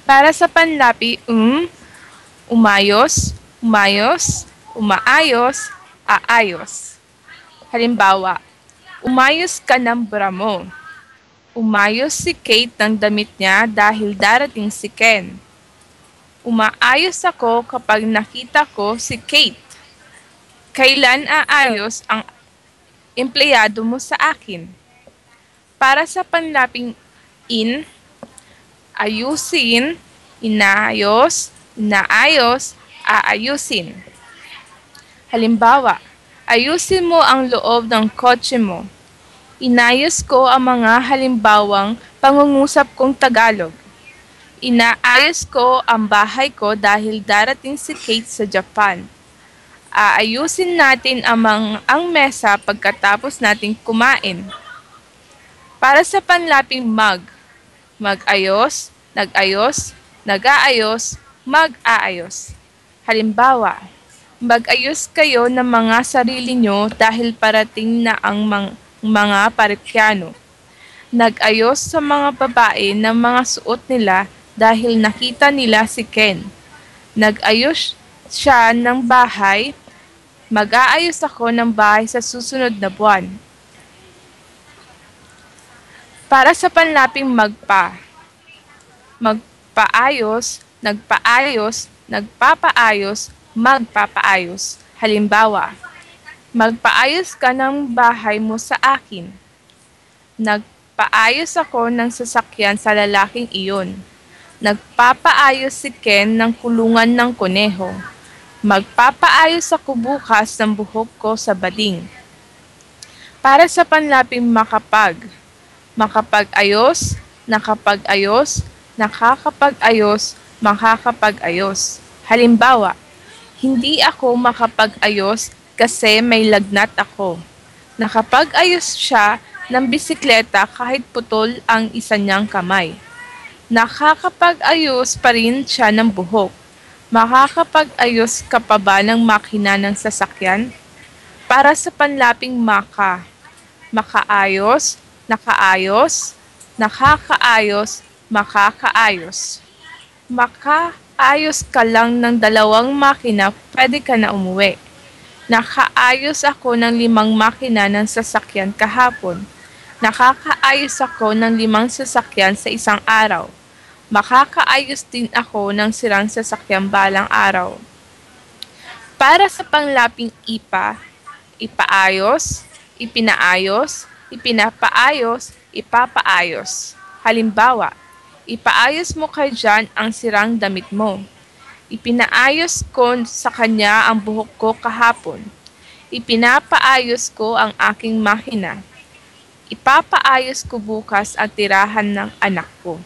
Para sa panlapi, umayos, umayos, umaayos, aayos. Halimbawa, umayos ka ng bra mo. Umayos si Kate ng damit niya dahil darating si Ken. Umaayos ako kapag nakita ko si Kate. Kailan aayos ang empleyado mo sa akin? Para sa panlaping in, ayusin, inaayos, inaayos, aayusin. Halimbawa, ayusin mo ang loob ng kotse mo. Inayos ko ang mga halimbawang pangungusap kong Tagalog. Inaayos ko ang bahay ko dahil darating si Kate sa Japan. Aayusin natin ang mesa pagkatapos nating kumain. Para sa panlaping mag-ayos, nag-ayos, nag-aayos, mag-aayos. Halimbawa, mag-ayos kayo ng mga sarili nyo dahil parating na ang mga parokyano. Nag-ayos sa mga babae ng mga suot nila dahil nakita nila si Ken. Nag-ayos siya ng bahay. Mag-aayos ako ng bahay sa susunod na buwan. Para sa panlaping magpaayos, nagpaayos, nagpapaayos, magpapaayos. Halimbawa, magpaayos ka ng bahay mo sa akin. Nagpaayos ako ng sasakyan sa lalaking iyon. Nagpapaayos si Ken ng kulungan ng kuneho. Magpapaayos ako bukas ng buhok ko sa bading. Para sa panlaping makapag-ayos, nakapag-ayos, nakakapag-ayos, makakapag-ayos. Halimbawa, hindi ako makapag-ayos kasi may lagnat ako. Nakapag-ayos siya ng bisikleta kahit putol ang isa niyang kamay. Nakakapag-ayos pa rin siya ng buhok. Makakapag-ayos ka pa ba ng makina ng sasakyan? Para sa panlaping makaayos, nakaayos, nakakaayos, makakaayos. Makaayos ka lang ng 2 makina, pwede ka na umuwi. Nakaayos ako ng 5 makina ng sasakyan kahapon. Nakakaayos ako ng 5 sasakyan sa isang araw. Makakaayos din ako ng sirang sasakyan balang araw. Para sa panlaping ipaayos, ipinaayos, ipinapaayos, ipapaayos. Halimbawa, ipaayos mo kay John ang sirang damit mo. Ipinaayos ko sa kanya ang buhok ko kahapon. Ipinapaayos ko ang aking makina. Ipapaayos ko bukas ang tirahan ng anak ko.